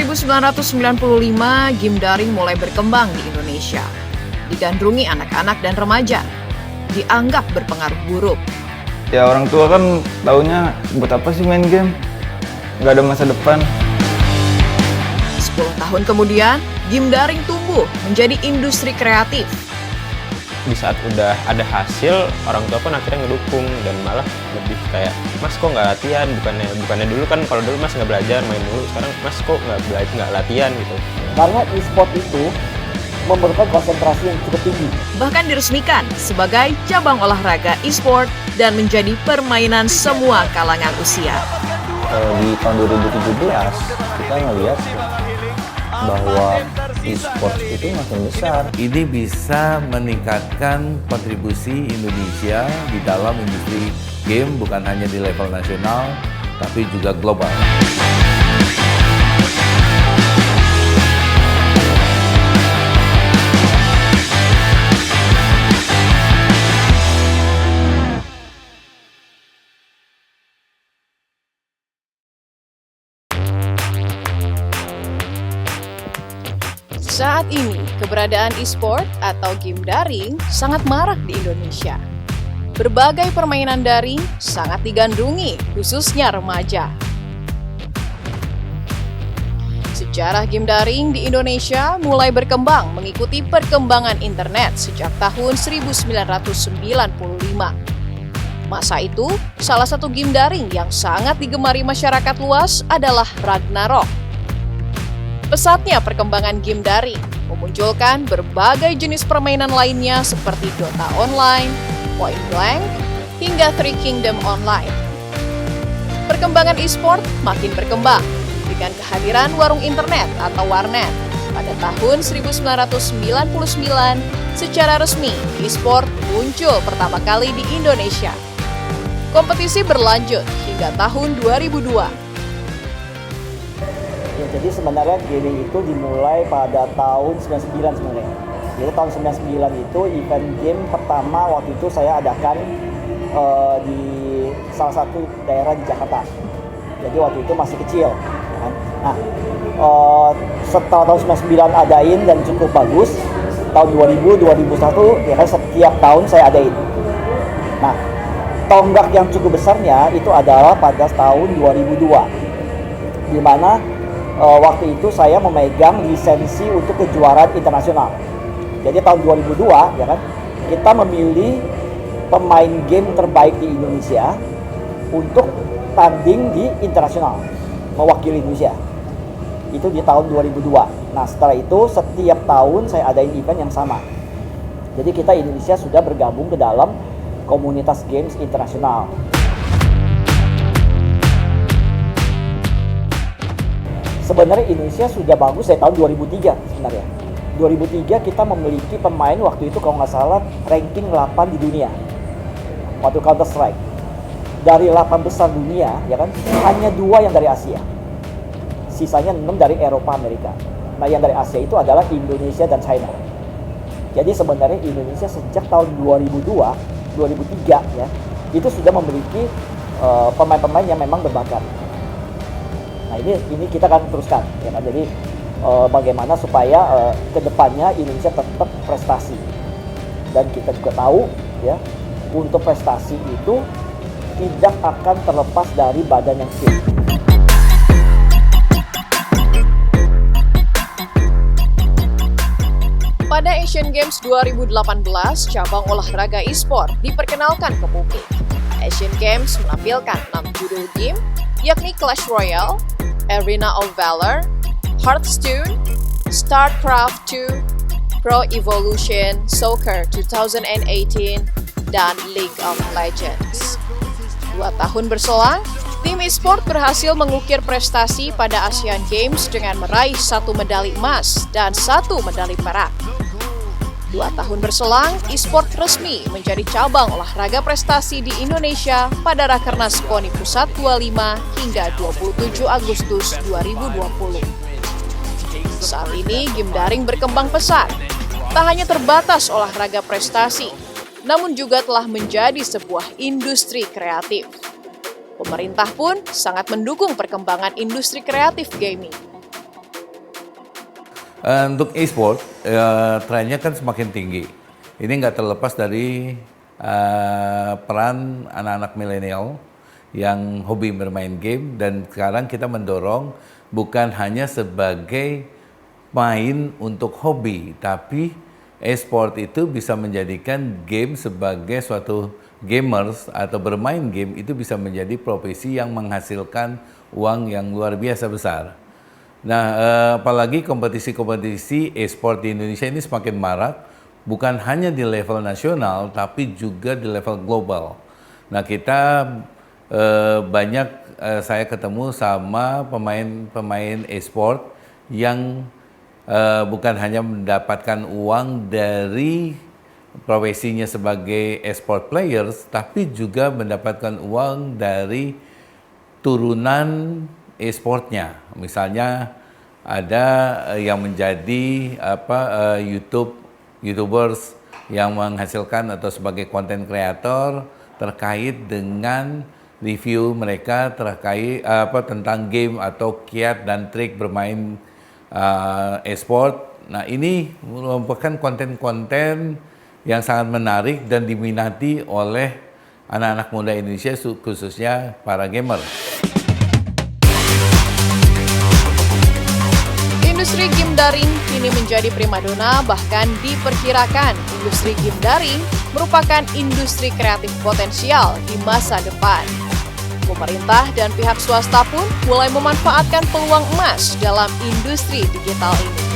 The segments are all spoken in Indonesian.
1995, game daring mulai berkembang di Indonesia. Digandrungi anak-anak dan remaja, dianggap berpengaruh buruk. Ya orang tua kan taunya buat apa sih main game? Nggak ada masa depan. 10 tahun kemudian, game daring tumbuh menjadi industri kreatif. Di saat udah ada hasil, orang tua pun akhirnya ngedukung dan malah lebih kayak, Mas kok nggak latihan? Bukannya dulu kan kalau dulu Mas nggak belajar main mulu, sekarang Mas kok nggak latihan gitu. Karena e-sport itu memerlukan konsentrasi yang cukup tinggi. Bahkan diresmikan sebagai cabang olahraga e-sport dan menjadi permainan semua kalangan usia. Di tahun 2017 kita ngelihat bahwa e-sport itu makin besar. Ini bisa meningkatkan kontribusi Indonesia di dalam industri game bukan hanya di level nasional tapi juga global. Saat ini, keberadaan e-sport atau game daring sangat marak di Indonesia. Berbagai permainan daring sangat digandrungi, khususnya remaja. Sejarah game daring di Indonesia mulai berkembang mengikuti perkembangan internet sejak tahun 1995. Masa itu, salah satu game daring yang sangat digemari masyarakat luas adalah Ragnarok. Pesatnya perkembangan game daring memunculkan berbagai jenis permainan lainnya seperti Dota Online, Point Blank, hingga Three Kingdom Online. Perkembangan e-sport makin berkembang dengan kehadiran warung internet atau warnet. Pada tahun 1999, secara resmi e-sport muncul pertama kali di Indonesia. Kompetisi berlanjut hingga tahun 2002. Ya, jadi sebenarnya gaming itu dimulai pada tahun 99 sebenarnya. Jadi tahun 99 itu event game pertama waktu itu saya adakan di salah satu daerah di Jakarta. Jadi waktu itu masih kecil. Kan? Nah, setelah tahun 99 adain dan cukup bagus, tahun 2000, 2001 ya kan setiap tahun saya adain. Nah, tonggak yang cukup besarnya itu adalah pada tahun 2002, di mana waktu itu saya memegang lisensi untuk kejuaraan internasional. Jadi tahun 2002 ya kan, kita memilih pemain game terbaik di Indonesia untuk tanding di internasional, mewakili Indonesia. Itu di tahun 2002. Nah setelah itu setiap tahun saya adain event yang sama. Jadi kita Indonesia sudah bergabung ke dalam komunitas games internasional. Sebenarnya Indonesia sudah bagus dari tahun 2003 sebenarnya. 2003 kita memiliki pemain waktu itu kalau nggak salah ranking 8 di dunia. Waktu Counter Strike. Dari 8 besar dunia ya kan, hanya 2 yang dari Asia. Sisanya 6 dari Eropa, Amerika. Nah yang dari Asia itu adalah Indonesia dan China. Jadi sebenarnya Indonesia sejak tahun 2002, 2003 ya, itu sudah memiliki pemain-pemain yang memang berbakat. Nah ini kita akan teruskan ya kan. Jadi bagaimana supaya kedepannya Indonesia tetap prestasi, dan kita juga tahu ya untuk prestasi itu tidak akan terlepas dari badan yang fit. Pada Asian Games 2018, cabang olahraga e-sport diperkenalkan ke publik. Asian Games menampilkan 6 judul game, yakni Clash Royale, Arena of Valor, Hearthstone, StarCraft 2, Pro Evolution Soccer 2018, dan League of Legends. 2 tahun berselang, tim e-sport berhasil mengukir prestasi pada Asian Games dengan meraih 1 medali emas dan 1 medali perak. 2 tahun berselang, e-sport resmi menjadi cabang olahraga prestasi di Indonesia pada Rakernas PONI Pusat 25 hingga 27 Agustus 2020. Saat ini, game daring berkembang pesat. Tak hanya terbatas olahraga prestasi, namun juga telah menjadi sebuah industri kreatif. Pemerintah pun sangat mendukung perkembangan industri kreatif gaming. Untuk e-sport, trennya kan semakin tinggi. Ini nggak terlepas dari peran anak-anak milenial yang hobi bermain game, dan sekarang kita mendorong bukan hanya sebagai main untuk hobi, tapi e-sport itu bisa menjadikan game sebagai suatu gamers atau bermain game itu bisa menjadi profesi yang menghasilkan uang yang luar biasa besar. Nah, apalagi kompetisi-kompetisi e-sport di Indonesia ini semakin marak, bukan hanya di level nasional, tapi juga di level global. Nah, kita saya ketemu sama pemain e-sport yang bukan hanya mendapatkan uang dari profesinya sebagai e-sport players, tapi juga mendapatkan uang dari turunan e-sportnya. Misalnya ada yang menjadi YouTubers yang menghasilkan atau sebagai content creator terkait dengan review mereka terkait tentang game atau kiat dan trik bermain e-sport. Nah, ini merupakan konten-konten yang sangat menarik dan diminati oleh anak-anak muda Indonesia, khususnya para gamer. Industri game daring kini menjadi primadona, bahkan diperkirakan industri game daring merupakan industri kreatif potensial di masa depan. Pemerintah dan pihak swasta pun mulai memanfaatkan peluang emas dalam industri digital ini.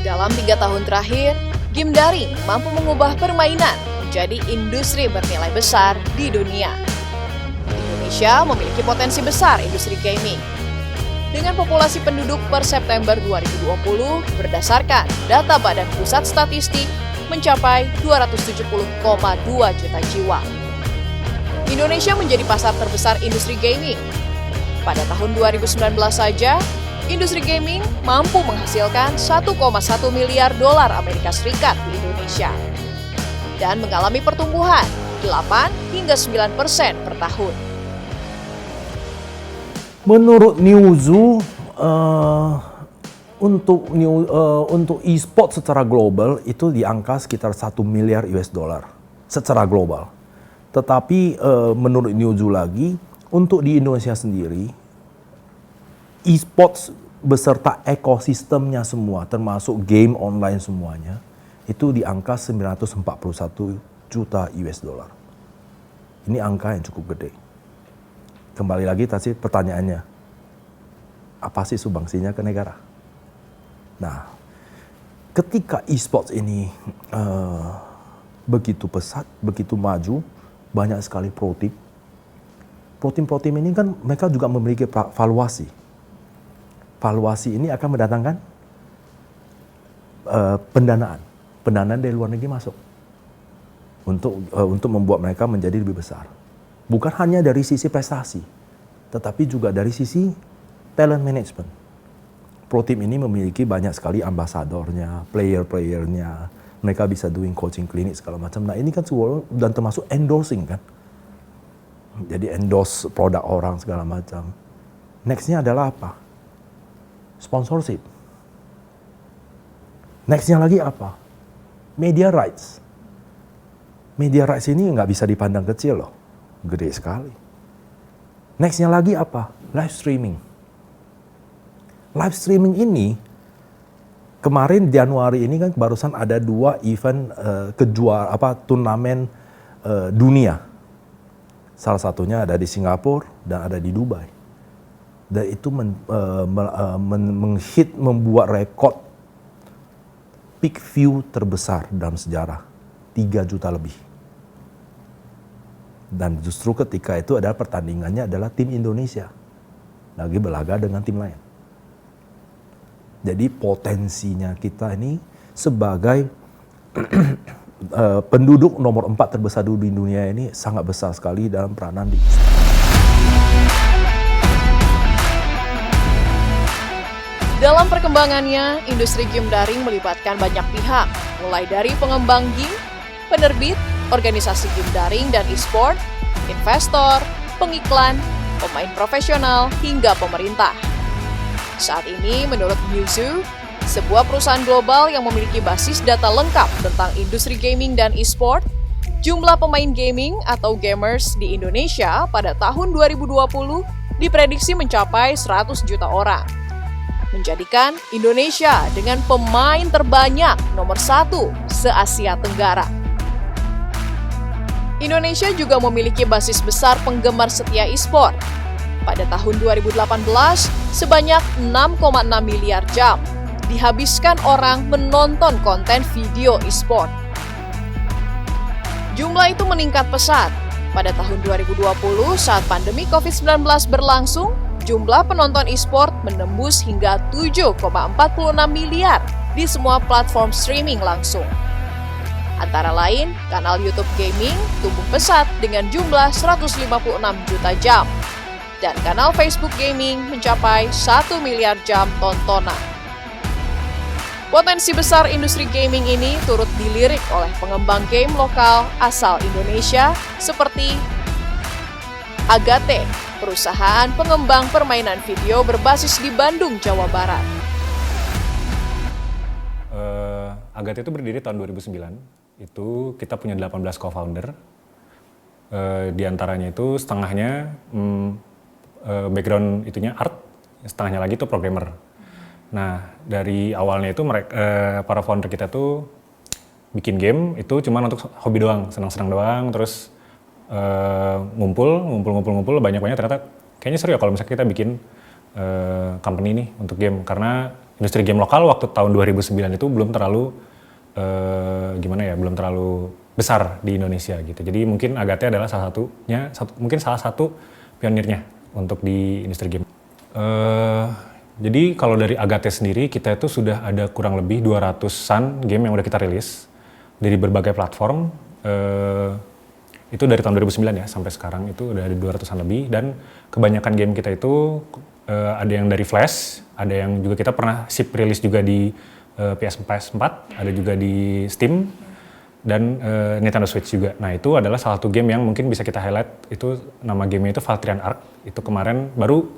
Dalam 3 tahun terakhir, game daring mampu mengubah permainan menjadi industri bernilai besar di dunia. Indonesia memiliki potensi besar industri gaming. Dengan populasi penduduk per September 2020 berdasarkan data Badan Pusat Statistik mencapai 270,2 juta jiwa. Indonesia menjadi pasar terbesar industri gaming. Pada tahun 2019 saja, industri gaming mampu menghasilkan 1,1 miliar dolar Amerika Serikat di Indonesia dan mengalami pertumbuhan 8 hingga 9% per tahun. Menurut Newzoo, untuk e-sport secara global itu di angka sekitar 1 miliar US dollar secara global. Tetapi menurut Newzoo lagi, untuk di Indonesia sendiri, e-sports beserta ekosistemnya semua, termasuk game online semuanya, itu di angka 941 juta US dollar. Ini angka yang cukup gede. Kembali lagi tadi pertanyaannya, apa sih sumbangsinya ke negara? Nah, ketika e-sports ini begitu pesat, begitu maju, banyak sekali pro team. Pro team ini kan mereka juga memiliki valuasi. Valuasi ini akan mendatangkan pendanaan dari luar negeri masuk untuk membuat mereka menjadi lebih besar. Bukan hanya dari sisi prestasi, tetapi juga dari sisi talent management. Pro team ini memiliki banyak sekali ambasadornya, player-playernya. Mereka bisa doing coaching klinik segala macam. Nah, ini kan semua dan termasuk endorsing kan. Jadi endorse produk orang segala macam. Next-nya adalah apa? Sponsorship. Next-nya lagi apa? Media rights. Media rights ini nggak bisa dipandang kecil loh. Gede sekali. Next-nya lagi apa? Live streaming. Live streaming ini kemarin Januari ini kan barusan ada 2 event turnamen dunia. Salah satunya ada di Singapura dan ada di Dubai. Dan itu membuat rekor peak view terbesar dalam sejarah, 3 juta lebih. Dan justru ketika itu adalah pertandingannya adalah tim Indonesia lagi berlaga dengan tim lain. Jadi potensinya kita ini sebagai penduduk nomor 4 terbesar di dunia ini sangat besar sekali dalam peranan di Dalam perkembangannya, industri game daring melibatkan banyak pihak, mulai dari pengembang game, penerbit, organisasi game daring dan e-sport, investor, pengiklan, pemain profesional, hingga pemerintah. Saat ini, menurut Newzoo, sebuah perusahaan global yang memiliki basis data lengkap tentang industri gaming dan e-sport, jumlah pemain gaming atau gamers di Indonesia pada tahun 2020 diprediksi mencapai 100 juta orang, menjadikan Indonesia dengan pemain terbanyak nomor 1 se-Asia Tenggara. Indonesia juga memiliki basis besar penggemar setia e-sport. Pada tahun 2018, sebanyak 6,6 miliar jam dihabiskan orang menonton konten video e-sport. Jumlah itu meningkat pesat. Pada tahun 2020, saat pandemi COVID-19 berlangsung, jumlah penonton e-sport menembus hingga 7,46 miliar di semua platform streaming langsung. Antara lain, kanal YouTube gaming tumbuh pesat dengan jumlah 156 juta jam, dan kanal Facebook gaming mencapai 1 miliar jam tontonan. Potensi besar industri gaming ini turut dilirik oleh pengembang game lokal asal Indonesia seperti Agate, perusahaan pengembang permainan video berbasis di Bandung, Jawa Barat. Agate itu berdiri tahun 2009. Itu kita punya 18 co-founder. Di antaranya itu setengahnya background itunya art, setengahnya lagi itu programmer. Nah, dari awalnya itu mereka para founder kita tuh bikin game itu cuma untuk hobi doang, senang-senang doang, terus ngumpul banyak-banyak, ternyata kayaknya seru ya kalau misalnya kita bikin company nih untuk game, karena industri game lokal waktu tahun 2009 itu belum terlalu belum terlalu besar di Indonesia gitu. Jadi mungkin Agate adalah mungkin salah satu pionirnya untuk di industri game. Jadi kalau dari Agate sendiri, kita itu sudah ada kurang lebih 200-an game yang udah kita rilis dari berbagai platform. Itu dari tahun 2009 ya, sampai sekarang itu udah ada 200-an lebih. Dan kebanyakan game kita itu ada yang dari Flash, ada yang juga kita pernah ship rilis juga di PS4, ada juga di Steam, dan Nintendo Switch juga. Nah, itu adalah salah satu game yang mungkin bisa kita highlight. Itu nama gamenya itu Valtrian Arc. Itu kemarin, baru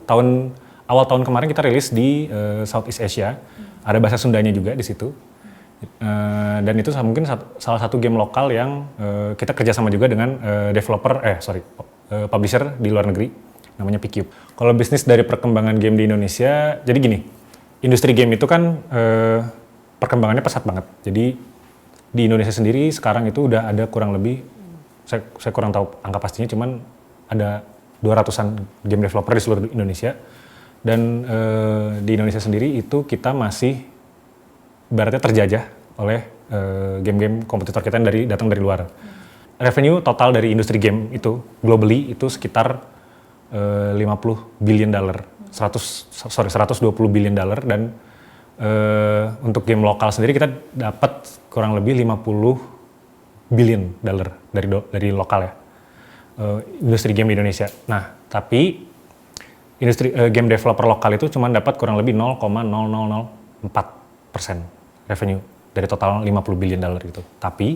awal tahun kemarin kita rilis di Southeast Asia. Ada bahasa Sundanya juga di situ. Dan itu mungkin salah satu game lokal yang kita kerjasama juga dengan publisher di luar negeri, namanya P-Cube. Kalau bisnis dari perkembangan game di Indonesia, jadi gini, industri game itu kan perkembangannya pesat banget. Jadi di Indonesia sendiri sekarang itu udah ada kurang lebih, saya kurang tahu angka pastinya, cuman ada 200-an game developer di seluruh Indonesia. Dan di Indonesia sendiri itu kita masih ibaratnya terjajah oleh game-game kompetitor kita yang datang dari luar. Revenue total dari industri game itu globally itu sekitar $50 billion, 120 billion dollar, dan untuk game lokal sendiri kita dapat kurang lebih 50 billion dollar dari lokal ya, industri game di Indonesia. Nah, tapi industri game developer lokal itu cuma dapat kurang lebih 0,0004% revenue dari total 50 billion dollar gitu. Tapi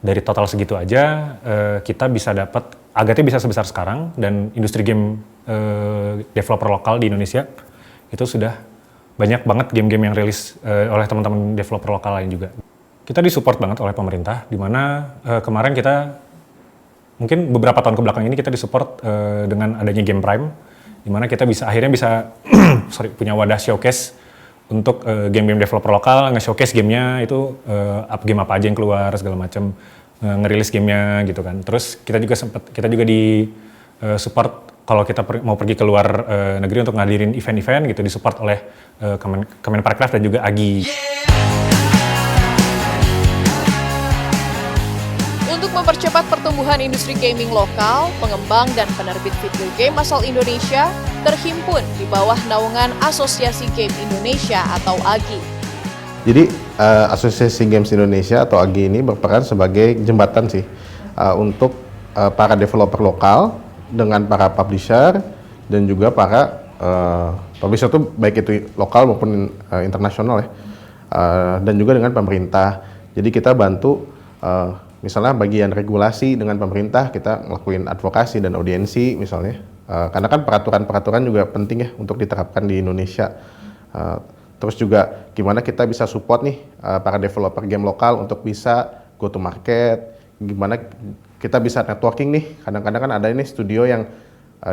dari total segitu aja kita bisa dapat, Agate bisa sebesar sekarang, dan industri game developer lokal di Indonesia itu sudah banyak banget game-game yang rilis oleh teman-teman developer lokal lain juga. Kita disupport banget oleh pemerintah, di mana kemarin kita, mungkin beberapa tahun kebelakang ini kita disupport dengan adanya Game Prime, di mana kita akhirnya bisa punya wadah showcase untuk game-game developer lokal nge-showcase gamenya itu game apa aja yang keluar segala macam, ngerilis gamenya gitu kan. Terus kita juga di support kalau kita mau pergi ke luar negeri untuk ngadirin event-event gitu, disupport oleh Kemenparekraf dan juga AGI. Untuk mempercepat pertumbuhan industri gaming lokal, pengembang dan penerbit video game asal Indonesia terhimpun di bawah naungan Asosiasi Game Indonesia atau AGI. Jadi Asosiasi Games Indonesia atau AGI ini berperan sebagai jembatan sih untuk para developer lokal dengan para publisher dan juga para publisher itu baik itu lokal maupun internasional ya, dan juga dengan pemerintah. Jadi kita bantu misalnya bagian regulasi dengan pemerintah, kita ngelakuin advokasi dan audiensi misalnya, karena kan peraturan-peraturan juga penting ya untuk diterapkan di Indonesia. Terus juga gimana kita bisa support nih para developer game lokal untuk bisa go to market, gimana kita bisa networking nih. Kadang-kadang kan ada ini studio yang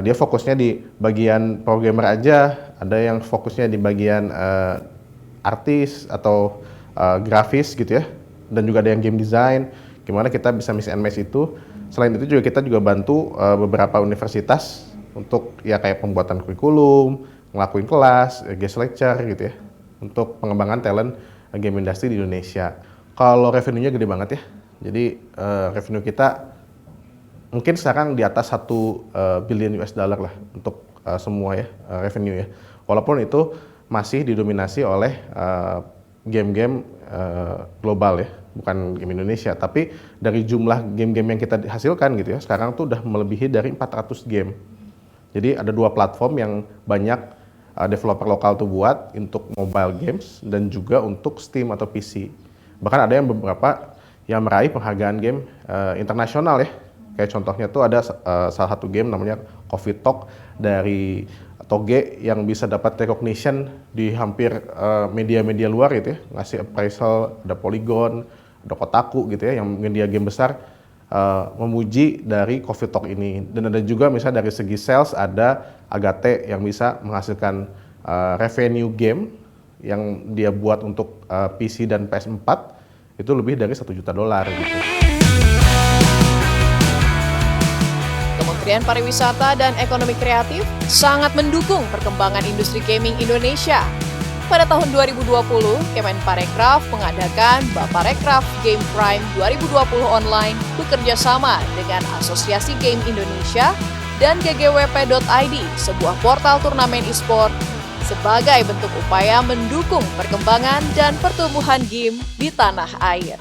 dia fokusnya di bagian programmer aja, ada yang fokusnya di bagian artis atau grafis gitu ya, dan juga ada yang game design. Gimana kita bisa mix and match itu. Selain itu juga kita juga bantu beberapa universitas untuk ya kayak pembuatan kurikulum, ngelakuin kelas, guest lecture gitu ya, untuk pengembangan talent game industry di Indonesia. Kalau revenue-nya gede banget ya. Jadi revenue kita mungkin sekarang di atas 1 billion US dollar lah untuk semua ya revenue ya. Walaupun itu masih didominasi oleh game-game global ya, bukan game Indonesia. Tapi dari jumlah game-game yang kita hasilkan gitu ya, sekarang tuh udah melebihi dari 400 game. Jadi ada 2 platform yang banyak developer lokal tuh buat untuk mobile games dan juga untuk Steam atau PC. Bahkan ada yang beberapa yang meraih penghargaan game internasional ya. Kayak contohnya tuh ada salah satu game namanya Coffee Talk dari Toge yang bisa dapat recognition di hampir media-media luar gitu ya, ngasih appraisal, ada Polygon, ada Kotaku gitu ya, yang media game besar memuji dari Coffee Talk ini. Dan ada juga misalnya dari segi sales ada Agate yang bisa menghasilkan revenue game yang dia buat untuk PC dan PS4 itu lebih dari $1 juta gitu. Kementerian Pariwisata dan Ekonomi Kreatif sangat mendukung perkembangan industri gaming Indonesia. Pada tahun 2020, Kemenparekraf mengadakan Baparekraf Game Prime 2020 online bekerja sama dengan Asosiasi Game Indonesia dan ggwp.id, sebuah portal turnamen e-sport, sebagai bentuk upaya mendukung perkembangan dan pertumbuhan game di tanah air.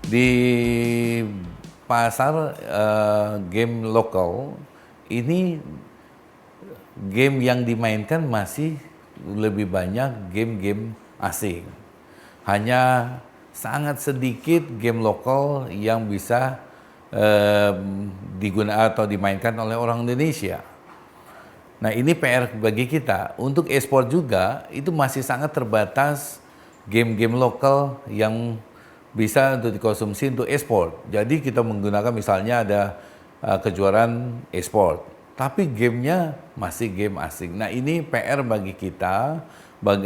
Di pasar game lokal ini game yang dimainkan masih lebih banyak game-game asing. Hanya sangat sedikit game lokal yang bisa digunakan atau dimainkan oleh orang Indonesia. Nah ini PR bagi kita. Untuk e-sport juga itu masih sangat terbatas game-game lokal yang bisa untuk dikonsumsi untuk e-sport. Jadi kita menggunakan misalnya ada kejuaraan e-sport, tapi gamenya masih game asing. Nah ini PR bagi kita,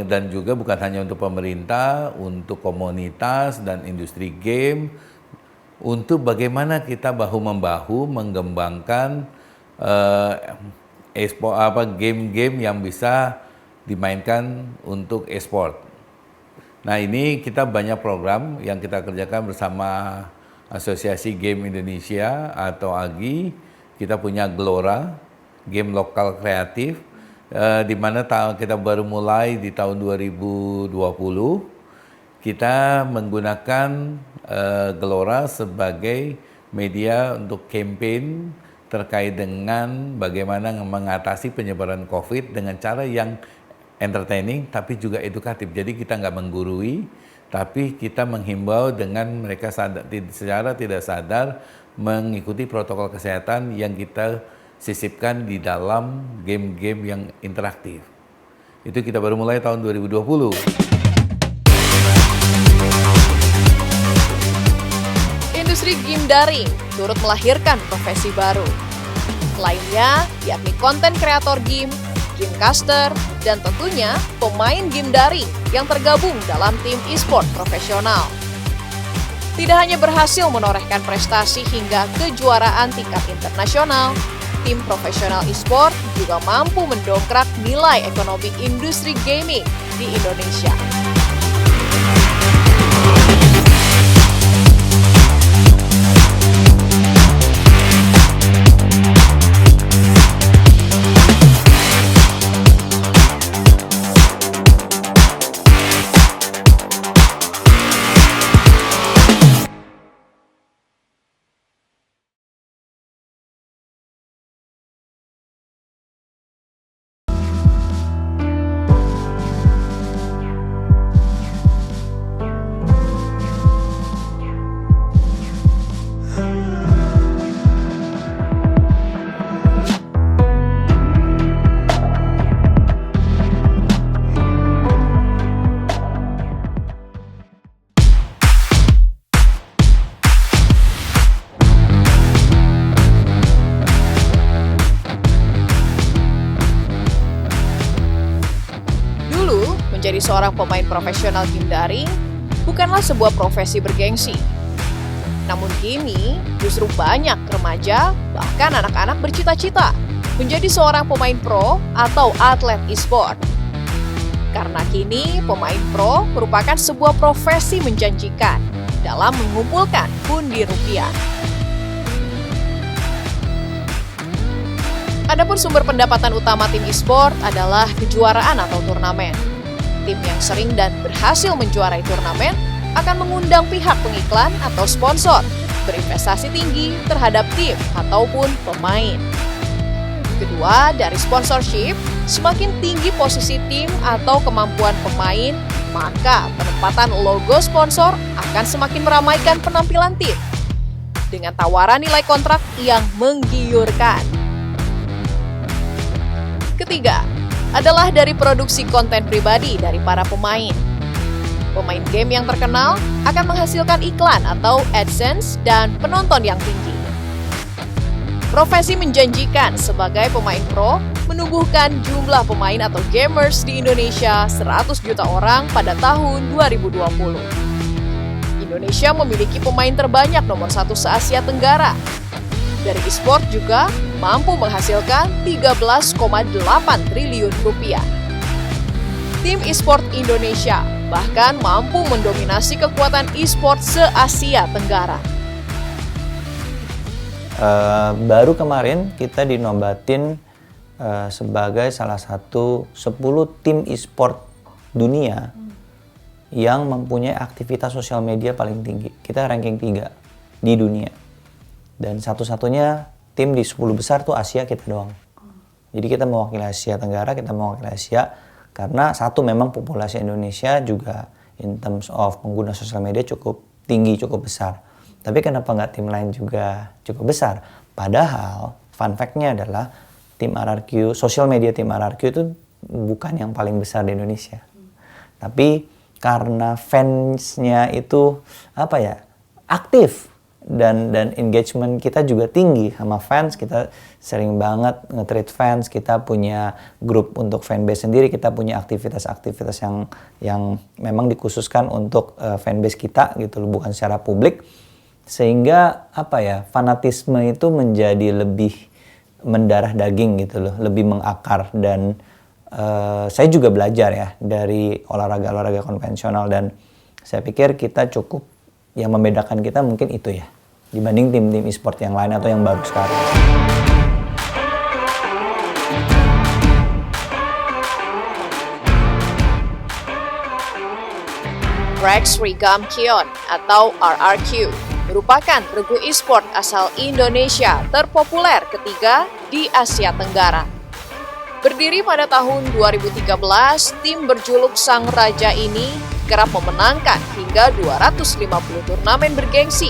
dan juga bukan hanya untuk pemerintah, untuk komunitas dan industri game, untuk bagaimana kita bahu-membahu mengembangkan game-game yang bisa dimainkan untuk e-sport. Nah ini kita banyak program yang kita kerjakan bersama Asosiasi Game Indonesia atau AGI. Kita punya Gelora, game lokal kreatif, di mana kita baru mulai di tahun 2020. Kita menggunakan Gelora sebagai media untuk campaign terkait dengan bagaimana mengatasi penyebaran COVID dengan cara yang entertaining tapi juga edukatif. Jadi kita nggak menggurui, tapi kita menghimbau dengan mereka secara tidak sadar mengikuti protokol kesehatan yang kita sisipkan di dalam game-game yang interaktif. Itu kita baru mulai tahun 2020. Industri game daring turut melahirkan profesi baru. Lainnya yakni konten kreator game, gamecaster, dan tentunya pemain game daring yang tergabung dalam tim e-sport profesional. Tidak hanya berhasil menorehkan prestasi hingga kejuaraan tingkat internasional, tim profesional e-sport juga mampu mendongkrak nilai ekonomi industri gaming di Indonesia. Menjadi seorang pemain profesional game daring bukanlah sebuah profesi bergengsi. Namun kini justru banyak remaja, bahkan anak-anak bercita-cita menjadi seorang pemain pro atau atlet e-sport. Karena kini pemain pro merupakan sebuah profesi menjanjikan dalam mengumpulkan pundi rupiah. Adapun sumber pendapatan utama tim e-sport adalah kejuaraan atau turnamen. Tim yang sering dan berhasil menjuarai turnamen akan mengundang pihak pengiklan atau sponsor berinvestasi tinggi terhadap tim ataupun pemain. Kedua, dari sponsorship, semakin tinggi posisi tim atau kemampuan pemain, maka penempatan logo sponsor akan semakin meramaikan penampilan tim dengan tawaran nilai kontrak yang menggiurkan. Ketiga, adalah dari produksi konten pribadi dari para pemain. Pemain game yang terkenal akan menghasilkan iklan atau AdSense dan penonton yang tinggi. Profesi menjanjikan sebagai pemain pro menumbuhkan jumlah pemain atau gamers di Indonesia 100 juta orang pada tahun 2020. Indonesia memiliki pemain terbanyak nomor 1 se-Asia Tenggara. Dari e-sport juga mampu menghasilkan 13,8 triliun rupiah. Tim e-sport Indonesia bahkan mampu mendominasi kekuatan e-sport se-Asia Tenggara. Baru kemarin kita dinobatin sebagai salah satu 10 tim e-sport dunia yang mempunyai aktivitas sosial media paling tinggi. Kita ranking 3 di dunia. Dan satu-satunya tim di 10 besar tuh Asia kita doang. Jadi kita mewakili Asia Tenggara, kita mewakili Asia karena satu memang populasi Indonesia juga in terms of pengguna sosial media cukup tinggi, cukup besar. Tapi kenapa nggak tim lain juga cukup besar? Padahal fun fact-nya adalah tim RRQ, sosial media tim RRQ itu bukan yang paling besar di Indonesia. Tapi karena fans-nya itu aktif. Dan engagement kita juga tinggi sama fans, kita sering banget nge-treat fans, kita punya grup untuk fanbase sendiri, kita punya aktivitas-aktivitas yang memang dikhususkan untuk fanbase kita gitu loh, bukan secara publik. Sehingga fanatisme itu menjadi lebih mendarah daging gitu loh, lebih mengakar. Dan saya juga belajar ya dari olahraga-olahraga konvensional, dan saya pikir kita cukup, yang membedakan kita mungkin itu ya, dibanding tim-tim e-sport yang lain atau yang baru sekarang. Rex Rigam Kion atau RRQ merupakan regu e-sport asal Indonesia terpopuler ketiga di Asia Tenggara. Berdiri pada tahun 2013, tim berjuluk Sang Raja ini kerap memenangkan hingga 250 turnamen bergengsi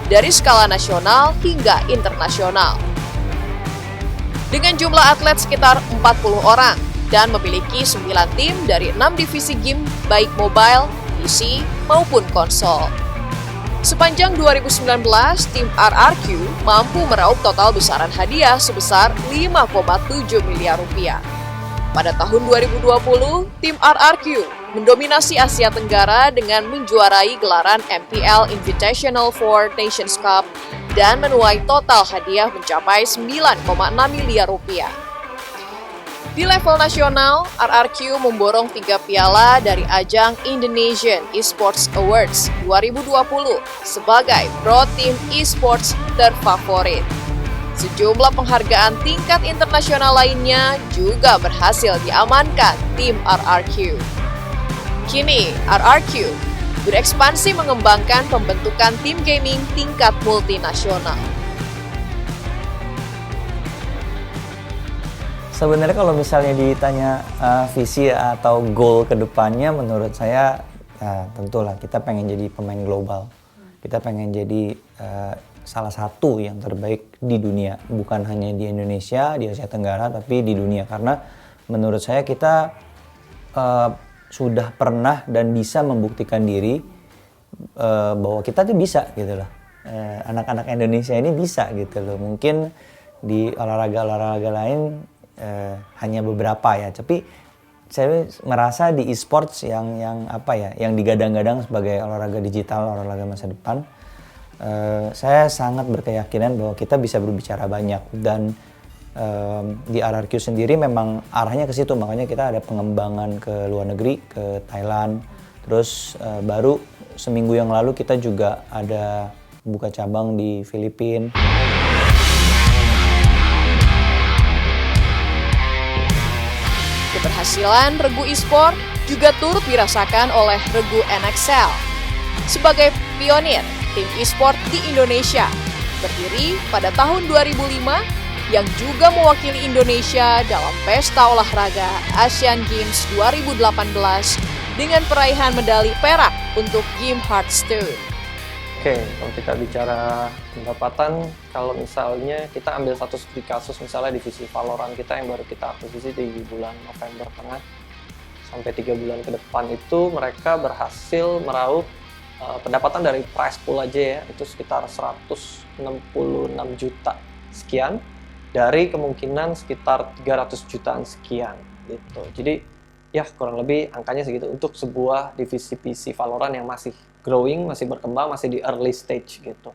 dari skala nasional hingga internasional. Dengan jumlah atlet sekitar 40 orang dan memiliki 9 tim dari 6 divisi game baik mobile, PC, maupun konsol. Sepanjang 2019, tim RRQ mampu meraup total besaran hadiah sebesar 5,7 miliar rupiah. Pada tahun 2020, tim RRQ mendominasi Asia Tenggara dengan menjuarai gelaran MPL Invitational 4 Nations Cup dan menuai total hadiah mencapai 9,6 miliar rupiah. Di level nasional, RRQ memborong 3 piala dari ajang Indonesian Esports Awards 2020 sebagai Pro Team Esports terfavorit. Sejumlah penghargaan tingkat internasional lainnya juga berhasil diamankan tim RRQ. Kini, RRQ berekspansi mengembangkan pembentukan tim gaming tingkat multinasional. Sebenarnya kalau misalnya ditanya visi atau goal ke depannya, menurut saya tentulah kita pengen jadi pemain global. Kita pengen jadi salah satu yang terbaik di dunia, bukan hanya di Indonesia, di Asia Tenggara, tapi di dunia. Karena menurut saya kita sudah pernah dan bisa membuktikan diri bahwa kita tuh bisa gitu loh. Anak-anak Indonesia ini bisa gitu loh. Mungkin di olahraga-olahraga lain hanya beberapa ya, tapi saya merasa di e-sports yang digadang-gadang sebagai olahraga digital, olahraga masa depan, saya sangat berkeyakinan bahwa kita bisa berbicara banyak. Dan di RRQ sendiri memang arahnya ke situ, makanya kita ada pengembangan ke luar negeri, ke Thailand. Terus baru seminggu yang lalu kita juga ada buka cabang di Filipina. Keberhasilan Regu Esport juga turut dirasakan oleh Regu NXL. Sebagai pionir tim e-sport di Indonesia, berdiri pada tahun 2005, yang juga mewakili Indonesia dalam pesta olahraga Asian Games 2018 dengan peraihan medali perak untuk game Hearthstone. Oke, kalau kita bicara pendapatan, kalau misalnya kita ambil satu studi kasus, misalnya divisi Valorant kita yang baru kita akuisisi di bulan November tengah, sampai 3 bulan ke depan itu mereka berhasil meraup pendapatan dari prize pool aja ya, itu sekitar 166 juta sekian, dari kemungkinan sekitar 300 jutaan sekian gitu. Jadi ya kurang lebih angkanya segitu untuk sebuah divisi PC Valorant yang masih growing, masih berkembang, masih di early stage gitu.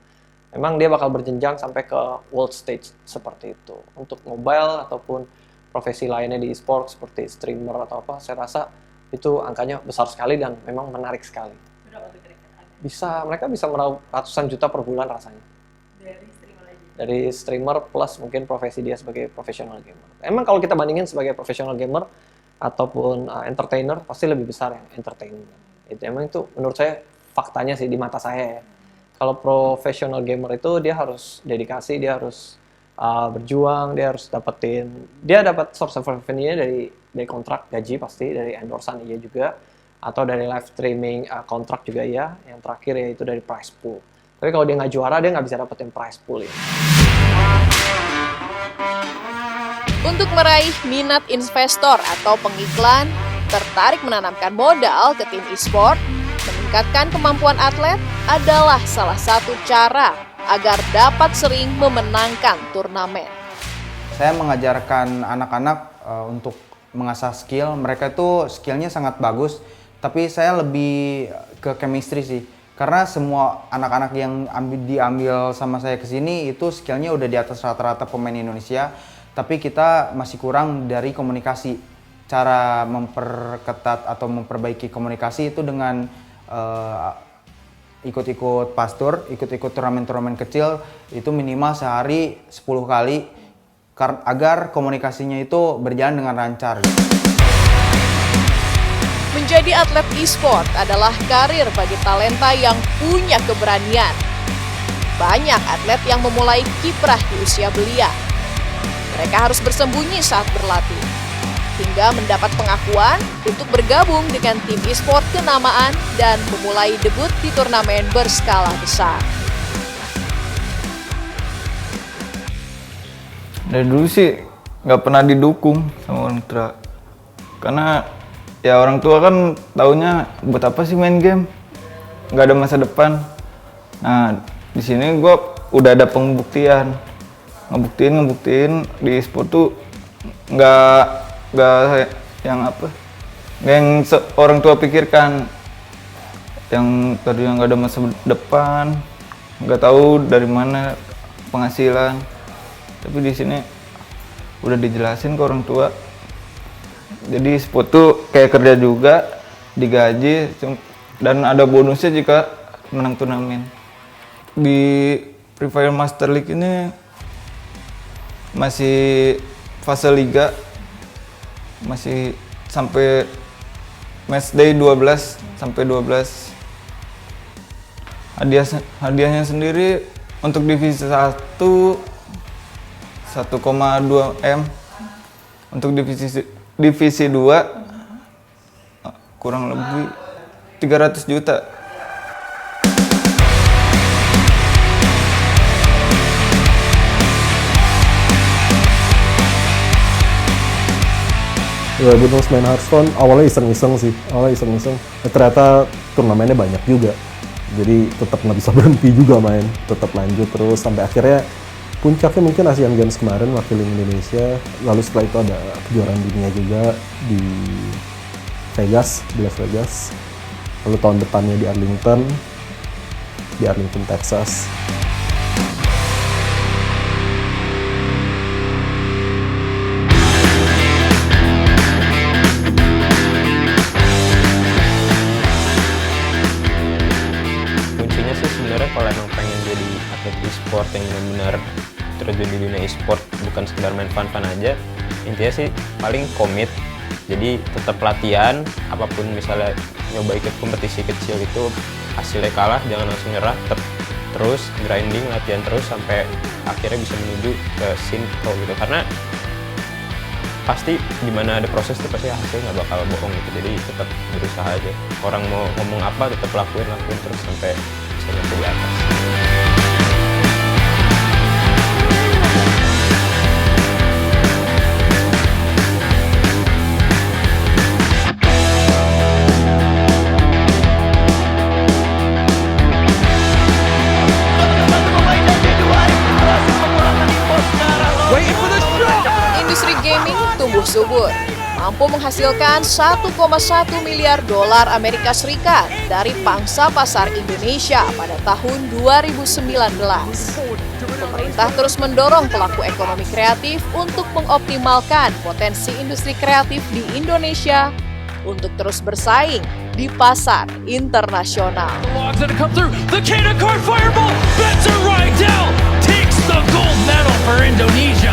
Memang dia bakal berjenjang sampai ke world stage seperti itu. Untuk mobile ataupun profesi lainnya di e-sport seperti streamer atau apa, saya rasa itu angkanya besar sekali dan memang menarik sekali. Mereka bisa meraup ratusan juta per bulan rasanya. Dari streamer aja? Dari streamer plus mungkin profesi dia sebagai professional gamer. Emang kalau kita bandingin sebagai professional gamer ataupun entertainer, pasti lebih besar yang entertainer. Emang itu menurut saya faktanya sih di mata saya ya. Kalau professional gamer itu dia harus dedikasi, dia harus berjuang, dia harus dapat source of revenue-nya dari kontrak gaji pasti, dari endorsan iya juga, atau dari live streaming kontrak juga iya, yang terakhir yaitu dari prize pool. Tapi kalau dia nggak juara, dia nggak bisa dapetin prize pool ya. Untuk meraih minat investor atau pengiklan, tertarik menanamkan modal ke tim e-sport, meningkatkan kemampuan atlet adalah salah satu cara agar dapat sering memenangkan turnamen. Saya mengajarkan anak-anak untuk mengasah skill. Mereka itu skillnya sangat bagus, tapi saya lebih ke chemistry sih. Karena semua anak-anak yang diambil sama saya ke sini itu skillnya udah di atas rata-rata pemain Indonesia, tapi kita masih kurang dari komunikasi. Cara memperketat atau memperbaiki komunikasi itu dengan ikut-ikut pastur, ikut-ikut turnamen-turnamen kecil, itu minimal sehari 10 kali agar komunikasinya itu berjalan dengan lancar. Menjadi atlet e-sport adalah karir bagi talenta yang punya keberanian. Banyak atlet yang memulai kiprah di usia belia. Mereka harus bersembunyi saat berlatih, hingga mendapat pengakuan untuk bergabung dengan tim e-sport kenamaan dan memulai debut di turnamen berskala besar. Dari dulu sih nggak pernah didukung sama orang tua, karena ya orang tua kan taunya buat apa sih main game, nggak ada masa depan. Nah di sini gue udah ada pembuktian, ngebuktiin di e-sport tuh nggak nggak yang orang tua pikirkan, yang tadi yang nggak ada masa depan, nggak tahu dari mana penghasilan. Tapi di sini udah dijelasin ke orang tua, jadi sport tuh kayak kerja juga, digaji, dan ada bonusnya jika menang turnamen. Di Free Fire Master League ini masih fase liga, masih sampai match day 12 sampai 12. Hadiahnya sendiri untuk divisi 1 1,2 M, untuk divisi 2 kurang lebih 300 juta. Ya, Bonus main Hearthstone awalnya iseng-iseng sih, ternyata turnamennya banyak juga, jadi tetap nggak bisa berhenti juga main, tetap lanjut terus sampai akhirnya puncaknya mungkin Asian Games kemarin wakili Indonesia, lalu setelah itu ada kejuaraan dunia juga di Las Vegas, lalu tahun depannya di Arlington, Texas. Kalau emang pengen jadi atlet e-sport yang benar-benar terjun di dunia e-sport, bukan sekedar main fun-fun aja, intinya sih paling komit. Jadi tetap latihan, apapun misalnya nyoba ikut kompetisi kecil itu hasilnya kalah, jangan langsung nyerah, tetap terus grinding, latihan terus sampai akhirnya bisa menuju ke scene pro gitu. Karena pasti dimana ada proses tuh pasti hasilnya nggak bakal bohong gitu. Jadi tetap berusaha aja. Orang mau ngomong apa tetap lakuin terus sampai bisa nyampe di atas. Industri gaming tumbuh subur, mampu menghasilkan 1,1 miliar dolar Amerika Serikat dari pangsa pasar Indonesia pada tahun 2019. Pemerintah terus mendorong pelaku ekonomi kreatif untuk mengoptimalkan potensi industri kreatif di Indonesia untuk terus bersaing di pasar internasional. The Canaccord Fireball bets it right down, takes the gold medal for Indonesia.